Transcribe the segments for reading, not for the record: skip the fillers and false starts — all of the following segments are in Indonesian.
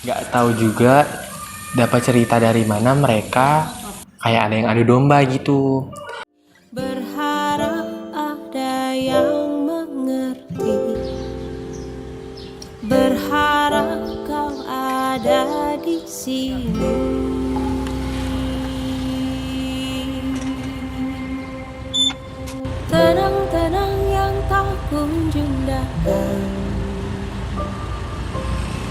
Nggak tahu juga dapat cerita dari mana mereka, kayak ada yang adu domba gitu. Berharap ada yang mengerti, berharap kau ada di sini. Tenang-tenang yang tak kunjung datang,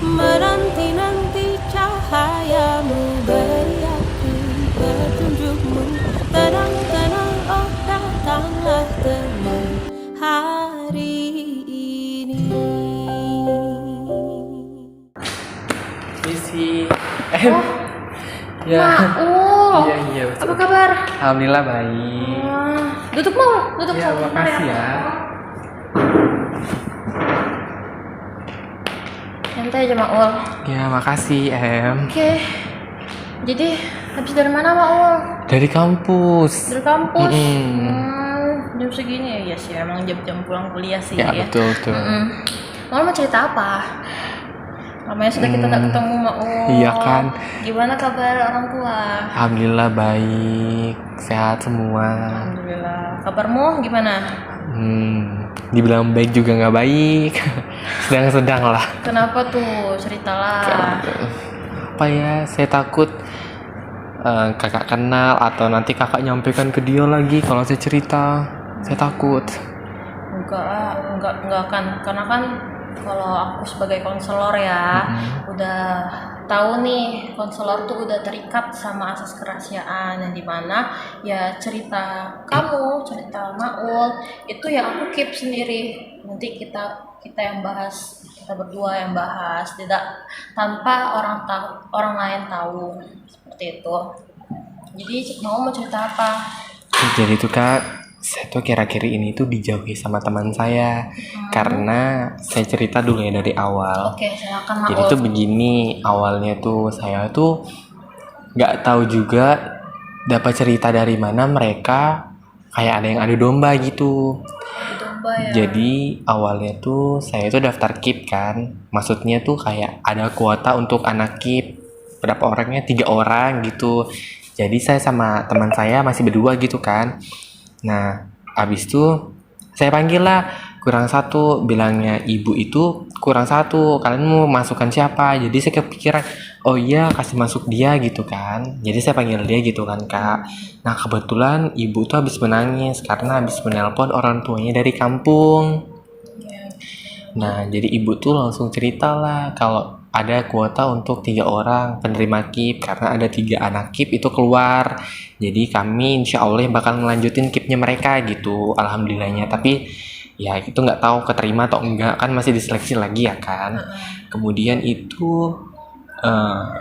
menanti-nanti cahayamu, beri aku petunjukmu. Tenang-tenang, oh datanglah teman hari ini. Misi. Maul, Iya, apa kabar? Alhamdulillah baik. Duduk mau, duduk Ya, mau. makasih ya. Santai aja Maul. Ya, makasih Em. Oke. Jadi habis dari mana Maul? Dari kampus. Dari kampus. Mm-mm. Jam segini ya, iya sih emang jam-jam pulang kuliah sih Ya, ya. betul. Maul mau cerita apa? Namanya sudah kita tak ketemu Maul. Iya kan? Gimana kabar orang tua? Alhamdulillah baik, sehat semua. Alhamdulillah. Kabarmu gimana? Dibilang baik juga nggak baik. Sedang-sedang lah. Kenapa tuh? Ceritalah. Apa ya? Saya takut kakak kenal atau nanti kakak nyampaikan ke dia lagi kalau saya cerita. Saya takut. Enggak kan, karena kan kalau aku sebagai konselor ya udah tahu nih, konselor tuh udah terikat sama asas kerahasiaan yang dimana ya cerita kamu, cerita Maul itu yang aku keep sendiri. Nanti kita yang bahas, kita berdua yang bahas, tidak tanpa orang lain tahu, seperti itu. Jadi mau cerita apa? Jadi tuh kak, saya tuh kira-kira ini tuh dijauhi sama teman saya karena saya cerita dulu ya dari awal. Oke, silakan Maul. Jadi tuh begini, awalnya tuh saya tuh nggak tahu juga dapat cerita dari mana mereka, kayak ada yang adu domba gitu. Domba ya. Jadi awalnya tuh saya tuh daftar KIP kan, maksudnya tuh kayak ada kuota untuk anak KIP, berapa orangnya, 3 orang gitu. Jadi saya sama teman saya masih berdua gitu kan. Nah, abis itu saya panggil lah, kurang satu, bilangnya ibu itu kurang satu, kalian mau masukkan siapa? Jadi saya kepikiran, oh iya kasih masuk dia gitu kan. Jadi saya panggil dia gitu kan kak. Nah kebetulan ibu tuh habis menangis karena habis menelpon orang tuanya dari kampung. Nah jadi ibu tuh langsung cerita lah kalau ada kuota untuk 3 orang penerima KIP karena ada 3 anak KIP itu keluar. Jadi kami insya Allah bakal ngelanjutin KIP-nya mereka gitu, alhamdulillahnya. Tapi ya itu nggak tahu keterima atau enggak, kan masih diseleksi lagi ya kan. Kemudian itu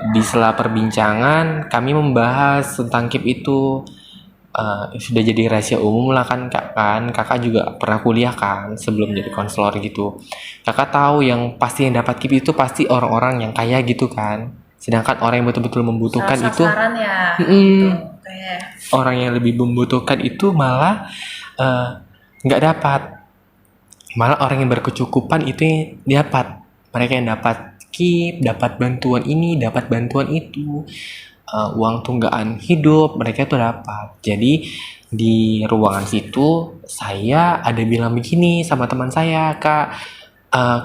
di sela perbincangan kami membahas tentang KIP itu. Sudah jadi rahasia umum lah kan kak, kakak juga pernah kuliah kan sebelum jadi konselor gitu. Kakak tahu yang pasti yang dapat KIP itu pasti orang-orang yang kaya gitu kan, sedangkan orang yang betul-betul membutuhkan itu Sasaran ya. Oke. orang yang lebih membutuhkan itu malah nggak dapat, malah orang yang berkecukupan itu yang dapat, mereka yang dapat KIP, dapat bantuan ini, dapat bantuan itu, uang tunggaan hidup mereka tuh dapat. Jadi di ruangan situ saya ada bilang begini sama teman saya, kak,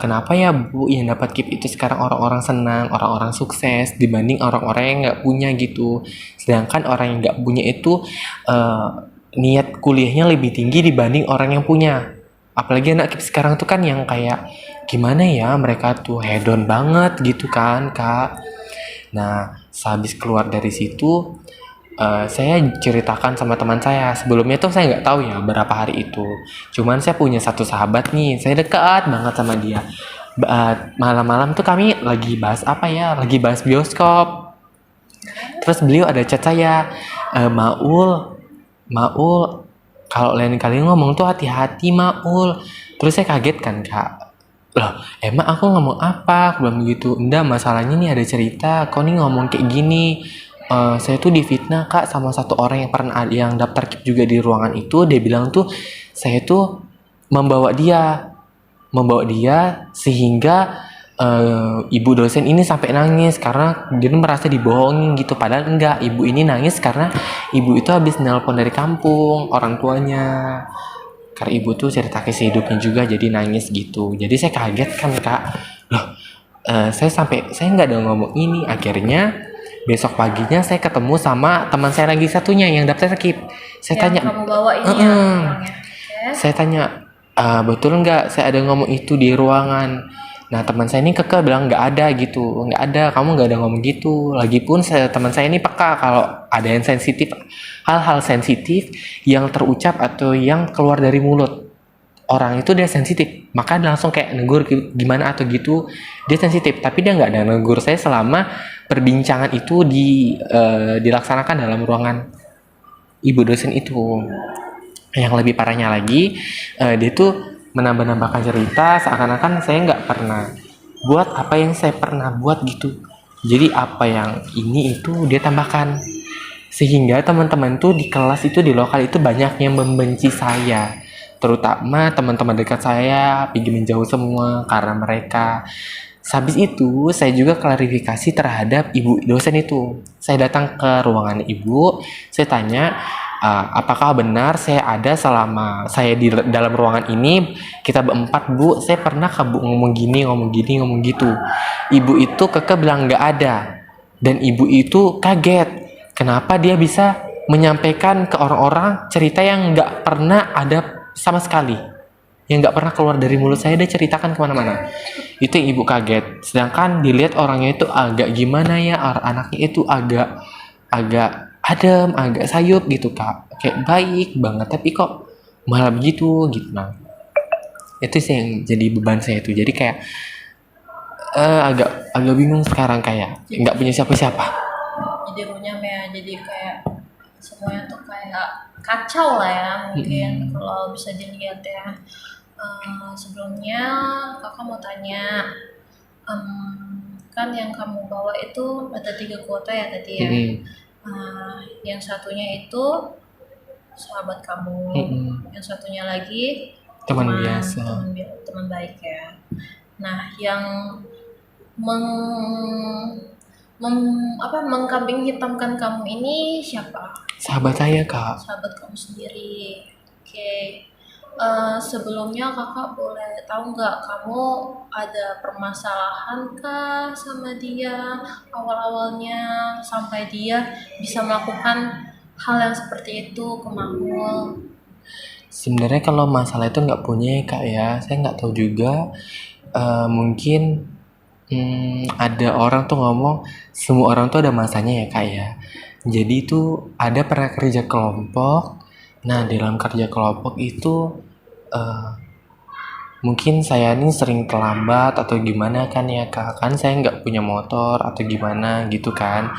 kenapa ya bu yang dapat KIP itu sekarang orang-orang senang, orang-orang sukses dibanding orang-orang yang nggak punya gitu. Sedangkan orang yang nggak punya itu niat kuliahnya lebih tinggi dibanding orang yang punya. Apalagi anak KIP sekarang tuh kan yang kayak gimana ya, mereka tuh hedon banget gitu kan kak. Nah, sehabis keluar dari situ, saya ceritakan sama teman saya. Sebelumnya tuh saya nggak tahu ya berapa hari itu. Cuman saya punya satu sahabat nih, saya dekat banget sama dia. Malam-malam tuh kami lagi bahas apa ya? Lagi bahas bioskop. Terus beliau ada chat saya, Maul, kalau lain kali ngomong tuh hati-hati Maul. Terus saya kaget kan kak. Loh, emang aku ngomong apa? Aku bilang gitu. Enggak, masalahnya nih ada cerita. Kau nih ngomong kayak gini. Saya tuh difitnah kak sama satu orang yang pernah yang daftar KIP juga di ruangan itu. Dia bilang tuh saya tuh membawa dia sehingga ibu dosen ini sampai nangis karena dia merasa dibohongin gitu, padahal enggak, ibu ini nangis karena ibu itu habis nelpon dari kampung orang tuanya, karena ibu tuh cerita kisah hidupnya juga jadi nangis gitu. Jadi saya kaget kan kak, loh saya nggak ada ngomong ini. Akhirnya besok paginya saya ketemu sama teman saya lagi satunya yang daftar KIP. Saya Yang tanya, kamu bawa ini ya "Heeh." orangnya. Oke. Saya tanya, betul nggak saya ada ngomong itu di ruangan? Nah teman saya ini keke bilang nggak ada gitu, nggak ada, kamu nggak ada ngomong gitu. Lagipun teman saya ini peka kalau ada yang sensitif, hal-hal sensitif yang terucap atau yang keluar dari mulut orang itu dia sensitif, maka dia langsung kayak negur gimana atau gitu, dia sensitif. Tapi dia nggak ada negur saya selama perbincangan itu dilaksanakan dalam ruangan ibu dosen itu. Yang lebih parahnya lagi, dia tuh menambah-nambahkan cerita seakan-akan saya nggak pernah buat apa yang saya pernah buat gitu. Jadi apa yang ini itu dia tambahkan, sehingga teman-teman tuh di kelas itu, di lokal itu banyak yang membenci saya, terutama teman-teman dekat saya pergi menjauh semua karena mereka. Habis itu saya juga klarifikasi terhadap ibu dosen itu. Saya datang ke ruangan ibu, saya tanya, apakah benar saya ada selama saya di dalam ruangan ini, kita berempat bu, saya pernah ke bu ngomong gini, ngomong gini, ngomong gitu. Ibu itu keke bilang nggak ada, dan ibu itu kaget kenapa dia bisa menyampaikan ke orang-orang cerita yang nggak pernah ada sama sekali, yang nggak pernah keluar dari mulut saya, dia ceritakan kemana-mana. Itu yang ibu kaget. Sedangkan dilihat orangnya itu agak gimana ya, anaknya itu agak agak adem, agak sayup gitu kak, kayak baik banget, tapi kok malah begitu gitu. Nah itu sih yang jadi beban saya tuh, jadi kayak agak agak bingung sekarang, kayak nggak punya siapa-siapa. Jadi runyam ya, jadi kayak semuanya tuh kayak kacau lah ya mungkin kalau bisa dilihat ya. Sebelumnya kakak mau tanya, kan yang kamu bawa itu ada 3 kuota ya tadi ya. Yang satunya itu sahabat kamu, yang satunya lagi Teman biasa. teman baik ya. Nah, yang mengkambing hitamkan kamu ini siapa? Sahabat saya kak. Sahabat kamu sendiri. Oke. Sebelumnya kakak boleh tahu nggak kamu ada permasalahan kah sama dia awal-awalnya sampai dia bisa melakukan hal yang seperti itu ke Mahmul? Sebenarnya kalau masalah itu nggak punya ya, kak ya, saya nggak tahu juga. Mungkin ada orang tuh ngomong semua orang tuh ada masanya ya kak ya. Jadi itu ada pernah kerja kelompok. Nah dalam kerja kelompok itu mungkin saya ini sering terlambat atau gimana kan ya kak, kan saya nggak punya motor atau gimana gitu kan.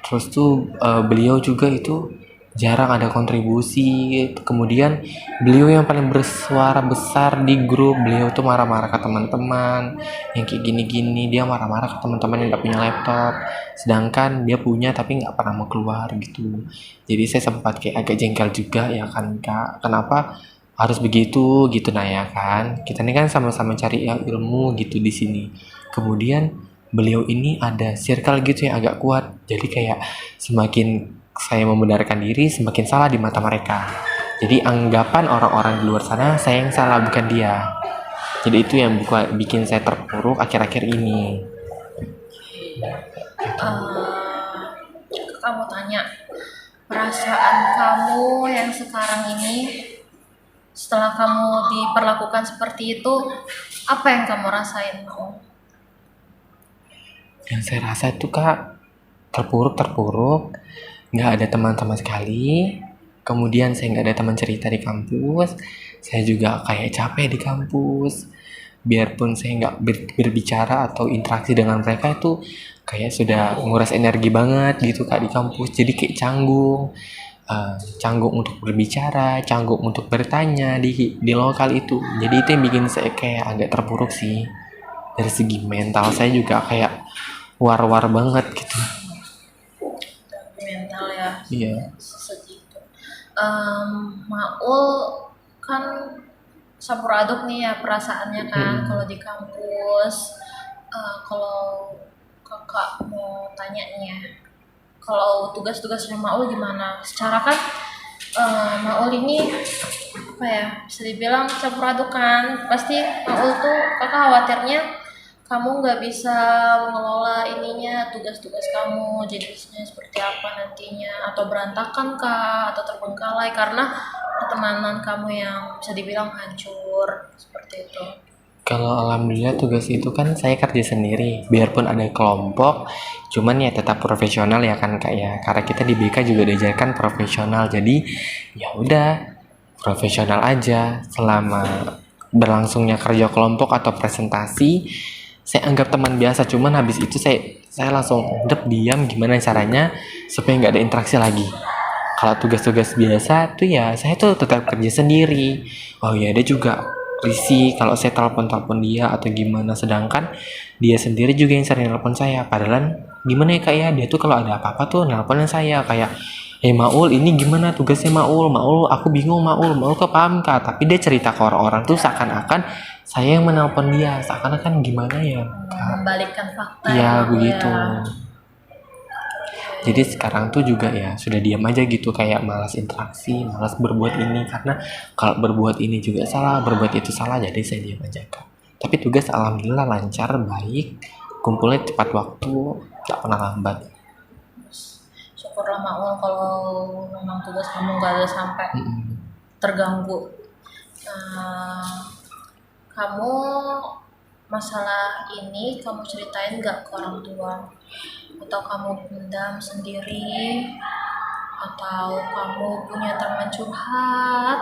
Terus tuh beliau juga itu jarang ada kontribusi. Kemudian beliau yang paling bersuara besar di grup, beliau tuh marah-marah ke teman-teman yang kayak gini-gini, dia marah-marah ke teman-teman yang nggak punya laptop, sedangkan dia punya tapi nggak pernah mau keluar gitu. Jadi saya sempat kayak agak jengkel juga ya kan kak, kenapa harus begitu gitu. Nah ya kan, kita ini kan sama-sama cari ilmu gitu di sini. Kemudian beliau ini ada circle gitu yang agak kuat, jadi kayak semakin saya membenarkan diri semakin salah di mata mereka. Jadi anggapan orang-orang di luar sana saya yang salah, bukan dia. Jadi itu yang bikin saya terpuruk akhir-akhir ini. Kamu tanya perasaan kamu yang sekarang ini setelah kamu diperlakukan seperti itu, apa yang kamu rasain mau? Yang saya rasa itu kak, terpuruk, nggak ada teman sama sekali. Kemudian saya nggak ada teman cerita di kampus. Saya juga kayak capek di kampus. Biarpun saya nggak berbicara atau interaksi dengan mereka, itu kayak sudah nguras energi banget gitu kak di kampus. Jadi kayak canggung untuk berbicara, canggung untuk bertanya di lokal itu. Jadi itu yang bikin saya kayak agak terpuruk sih. Dari segi mental saya juga kayak war-war banget gitu. Mental ya. Iya. Segitu. Maul kan campur aduk nih ya perasaannya kan kalau di kampus. Kalau kakak mau tanya nih ya, kalau tugas-tugasnya Maul gimana? Secara kan Maul ini apa ya, bisa dibilang campur aduk kan. Pasti Maul tuh kakak khawatirnya kamu nggak bisa mengelola ininya, tugas-tugas kamu jenisnya seperti apa nantinya, atau berantakan kah, atau terbengkalai karena pertemanan kamu yang bisa dibilang hancur seperti itu. Kalau alhamdulillah tugas itu kan saya kerja sendiri, biarpun ada kelompok, cuman ya tetap profesional ya kan Kak ya. Karena kita di BK juga diajarkan profesional, jadi ya udah profesional aja selama berlangsungnya kerja kelompok atau presentasi. Saya anggap teman biasa, cuman habis itu saya langsung diam gimana caranya supaya nggak ada interaksi lagi. Kalau tugas-tugas biasa tuh ya saya tuh tetap kerja sendiri. Oh ya dia juga risih kalau saya telepon dia atau gimana, sedangkan dia sendiri juga yang sering telepon saya. Padahal gimana ya Kak ya, dia tuh kalau ada apa-apa tuh nelponin saya kayak Maul ini gimana tugasnya Maul aku bingung Maul ke paham Kak, tapi dia cerita ke orang-orang tuh seakan-akan saya yang menelpon dia, seakan-akan gimana ya Kak. Membalikkan fakta ya Ya Maul begitu. ya. Jadi sekarang tuh juga ya sudah diam aja gitu, kayak malas interaksi, malas berbuat ini, karena kalau berbuat ini juga salah, berbuat itu salah, jadi saya diam aja Kak. Tapi tugas alhamdulillah lancar, baik, kumpulnya tepat waktu, gak pernah lambat. Syukurlah Maul kalau memang tugas kamu nggak ada sampai terganggu. Nah, kamu masalah ini kamu ceritain nggak ke orang tua? Atau kamu pendam sendiri? Atau kamu punya teman curhat?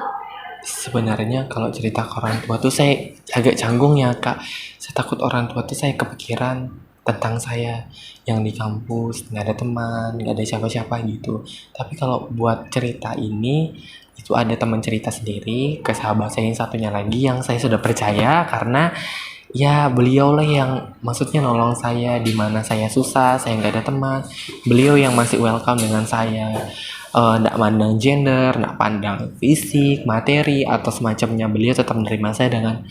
Sebenarnya kalau cerita ke orang tua tuh saya agak canggung ya Kak. Saya takut orang tua tuh saya kepikiran tentang saya yang di kampus, nggak ada teman, nggak ada siapa-siapa gitu. Tapi kalau buat cerita ini, itu ada teman cerita sendiri ke sahabat saya yang satunya lagi yang saya sudah percaya, karena ya beliau lah yang maksudnya nolong saya di mana saya susah, saya nggak ada teman. Beliau yang masih welcome dengan saya, nggak pandang gender, nggak pandang fisik, materi atau semacamnya. Beliau tetap menerima saya dengan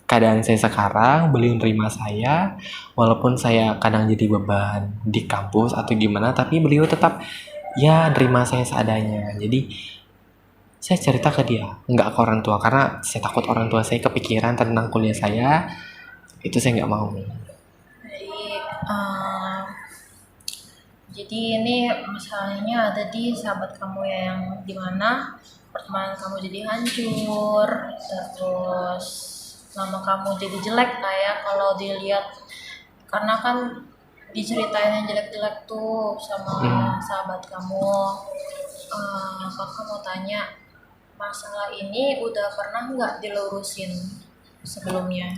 keadaan saya sekarang. Beliau menerima saya walaupun saya kadang jadi beban di kampus atau gimana, tapi beliau tetap ya nerima saya seadanya. Jadi saya cerita ke dia, nggak ke orang tua, karena saya takut orang tua saya kepikiran tentang kuliah saya. Itu saya nggak mau. Baik, jadi ini masalahnya ada di sahabat kamu ya, yang dimana pertemanan kamu jadi hancur, terus nama kamu jadi jelek lah ya kalau dilihat, karena kan diceritain yang jelek-jelek tuh sama sahabat kamu. Kakak mau tanya, masalah ini udah pernah nggak dilurusin sebelumnya?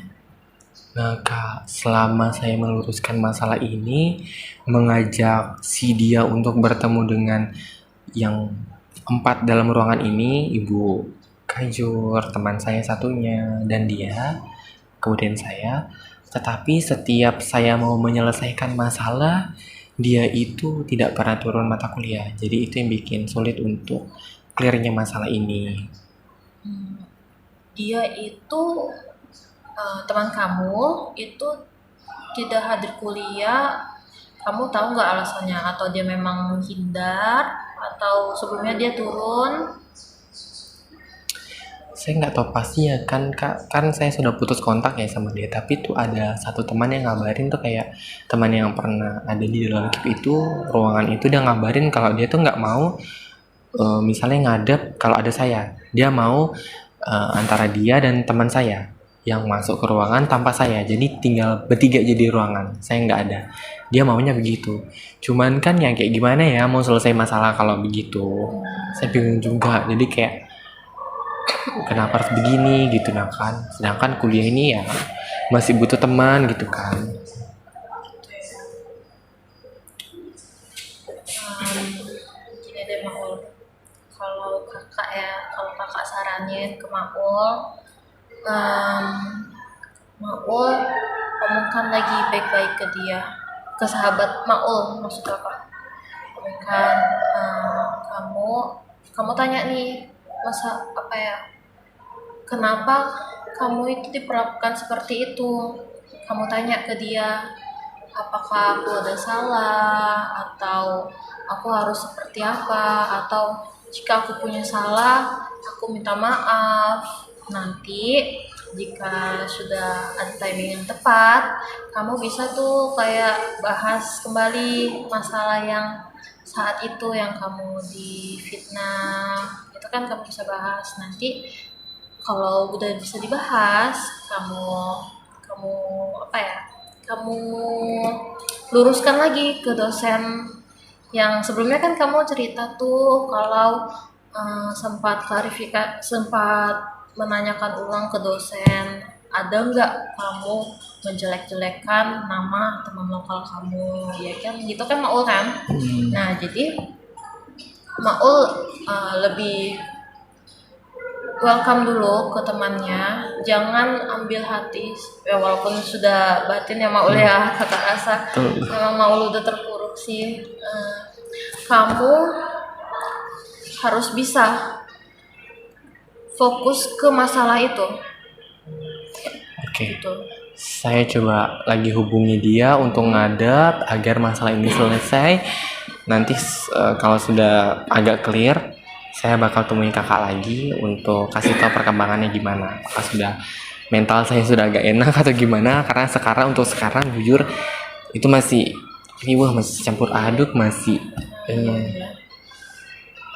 Nah Kak, selama saya meluruskan masalah ini, mengajak si dia untuk bertemu dengan yang empat dalam ruangan ini, Ibu Kajur, teman saya satunya, dan dia, kemudian saya. Tetapi setiap saya mau menyelesaikan masalah, dia itu tidak pernah turun mata kuliah. Jadi itu yang bikin sulit untuk clearnya masalah ini. Dia itu teman kamu itu tidak hadir kuliah, kamu tahu nggak alasannya? Atau dia memang menghindar? Atau sebelumnya dia turun? Saya nggak tahu pasti ya kan Kak, kan saya sudah putus kontak ya sama dia, tapi tuh ada satu teman yang ngabarin tuh, kayak teman yang pernah ada di dalam KIP itu, ruangan itu, dia ngabarin kalau dia tuh nggak mau misalnya ngadep kalau ada saya, dia mau antara dia dan teman saya yang masuk ke ruangan tanpa saya, jadi tinggal bertiga jadi ruangan, saya nggak ada. Dia maunya begitu, cuman kan yang kayak gimana ya mau selesai masalah kalau begitu, saya bingung juga. Jadi kayak kenapa harus begini gitu, nah kan sedangkan kuliah ini ya masih butuh teman gitu kan. Gini deh Maul, kalau kakak saranin ke Maul, Maul omongkan lagi baik-baik ke dia, ke sahabat Maul maksud kakak. Omongkan, kamu kamu tanya nih, masa apa ya, kenapa kamu itu diperlakukan seperti itu, kamu tanya ke dia, apakah aku ada salah, atau aku harus seperti apa, atau jika aku punya salah, aku minta maaf. Nanti jika sudah ada timing yang tepat, kamu bisa tuh kayak bahas kembali masalah yang saat itu yang kamu difitnah. Itu kan kamu bisa bahas nanti. Kalau udah bisa dibahas, kamu kamu apa ya? Kamu luruskan lagi ke dosen yang sebelumnya. Kan kamu cerita tuh kalau sempat menanyakan ulang ke dosen, ada nggak kamu menjelek-jelekan nama teman lokal kamu, ya kan gitu kan Maul kan. Nah jadi Maul lebih welcome dulu ke temannya, jangan ambil hati ya, walaupun sudah batin ya Maul ya, kata rasa memang Maul udah terpuruk sih. Kamu harus bisa fokus ke masalah itu. Oke. Gitu. Saya coba lagi hubungi dia untuk ngadep agar masalah ini selesai. Nanti kalau sudah agak clear, saya bakal temuin kakak lagi untuk kasih tahu perkembangannya gimana. Apakah sudah mental saya sudah agak enak atau gimana? Karena untuk sekarang jujur itu masih riwah, masih campur aduk, masih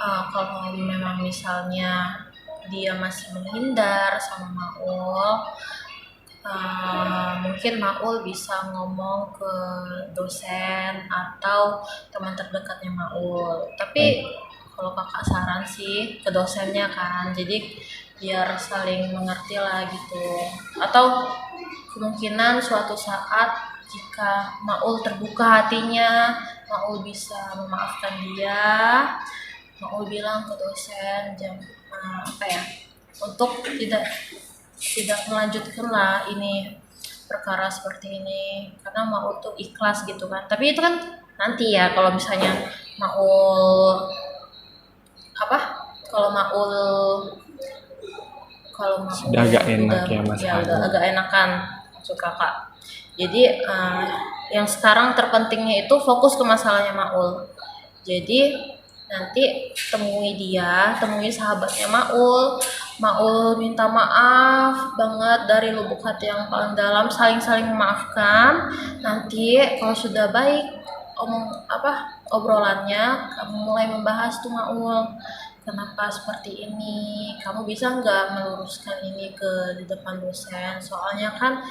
Kalau memang misalnya dia masih menghindar sama Maul, mungkin Maul bisa ngomong ke dosen atau teman terdekatnya Maul. Tapi kalau kakak saran sih ke dosennya kan, jadi biar saling mengerti lah gitu. Atau kemungkinan suatu saat jika Maul terbuka hatinya, Maul bisa memaafkan dia, Maul bilang ke dosen untuk tidak melanjutkan lah ini perkara seperti ini, karena Maul tuh ikhlas gitu kan. Tapi itu kan nanti ya, kalau misalnya Maul kalau Maul sudah agak enak ya Mas. Ya udah agak enakan maksud kakak. Jadi yang sekarang terpentingnya itu fokus ke masalahnya Maul. Jadi nanti temui sahabatnya Maul minta maaf banget dari lubuk hati yang paling dalam, saling memaafkan. Nanti kalau sudah baik obrolannya, kamu mulai membahas tuh Maul, kenapa seperti ini, kamu bisa nggak meluruskan ini di depan dosen, soalnya kan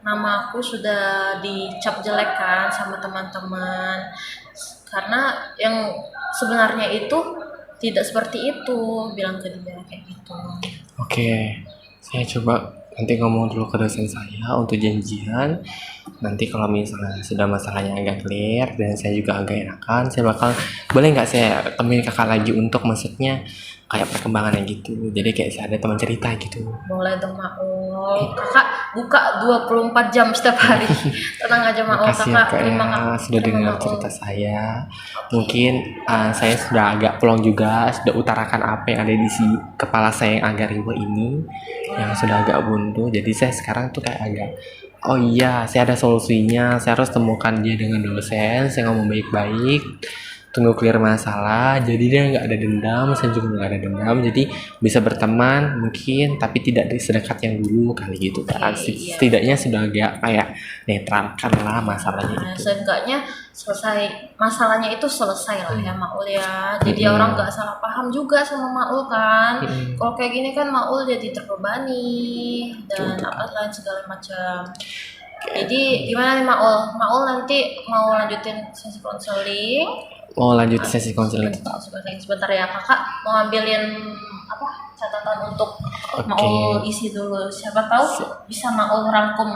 nama aku sudah dicap jelek kan sama teman-teman, karena yang sebenarnya itu tidak seperti itu, bilang ke dia kayak gitu. Oke, saya coba nanti ngomong dulu ke dosen saya untuk janjian. Nanti kalau misalnya sudah masalahnya agak clear dan saya juga agak enakan, saya bakal, boleh nggak saya temuin kakak lagi untuk maksudnya kayak perkembangannya gitu. Jadi kayak saya ada teman cerita gitu. Boleh dong Maul, kakak buka 24 jam setiap hari. Tenang aja Maul, Makasih ya, kakak Kak, ya, sudah dengar cerita saya. Mungkin saya sudah agak plong juga, sudah utarakan apa yang ada di kepala saya yang agak riweh ini, yang sudah agak buntu. Jadi saya sekarang tuh kayak agak, oh iya, saya ada solusinya. Saya harus temukan dia dengan dosen. Saya ngomong baik-baik, tunggu clear masalah. Jadi dia nggak ada dendam, saya juga nggak ada dendam. Jadi bisa berteman mungkin, tapi tidak sedekat yang dulu kali gitu kan. Setidaknya sudah agak kayak netralkan lah masalahnya itu. Seenggaknya masalahnya itu selesai lah ya Maul ya. Jadi orang nggak salah paham juga sama Maul kan. Kalau kayak gini kan Maul jadi terbebani dan lain segala macam. Jadi gimana nih Maul? Maul nanti mau lanjutin sesi konseling? Mau lanjut sesi konseling. Sebentar ya, kakak mau ngambilin catatan untuk Maul isi dulu. Siapa tahu bisa Maul rangkum.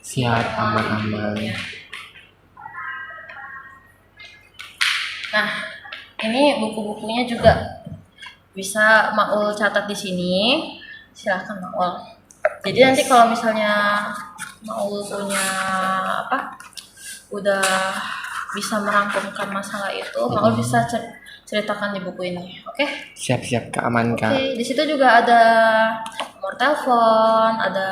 Siap, aman-aman. Nah, ini buku-bukunya juga bisa Maul catat di sini. Silakan Maul. Jadi nanti kalau misalnya Maul punya udah bisa merangkumkan masalah itu, Maul bisa ceritakan di buku ini. Oke? Siap-siap, Kak, aman, Kak. Oke, di situ juga ada nomor telepon, ada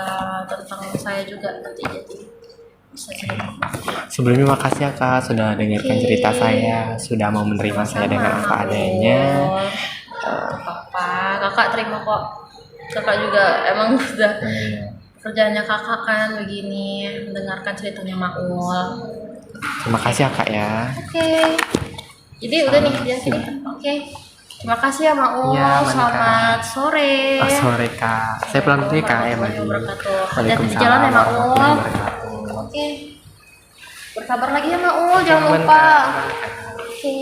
tentang saya juga nanti jadi. bisa cerita. Sebelumnya makasih ya Kak sudah dengarkan Oke. cerita saya, sudah mau menerima saya dengan apa adanya. Apa kakak terima kok, kakak juga emang udah kerjanya kakak kan begini, mendengarkan ceritanya Maul. Terima kasih ya Kak ya. Oke, jadi udah nih dia sini. Oke, terima kasih ya Maul. Iya, Manika. Selamat sore. Oh, sore Kak. Saya pulang dulu ya Kak ya Warahmatullahi Madi. wabarakatuh. Hati-hati di Waalaikumsalam jalan ya Maul. warahmatullahi wabarakatuh. Oke, berkabar lagi ya Maul, jangan Jangan lupa. Kak. Oke.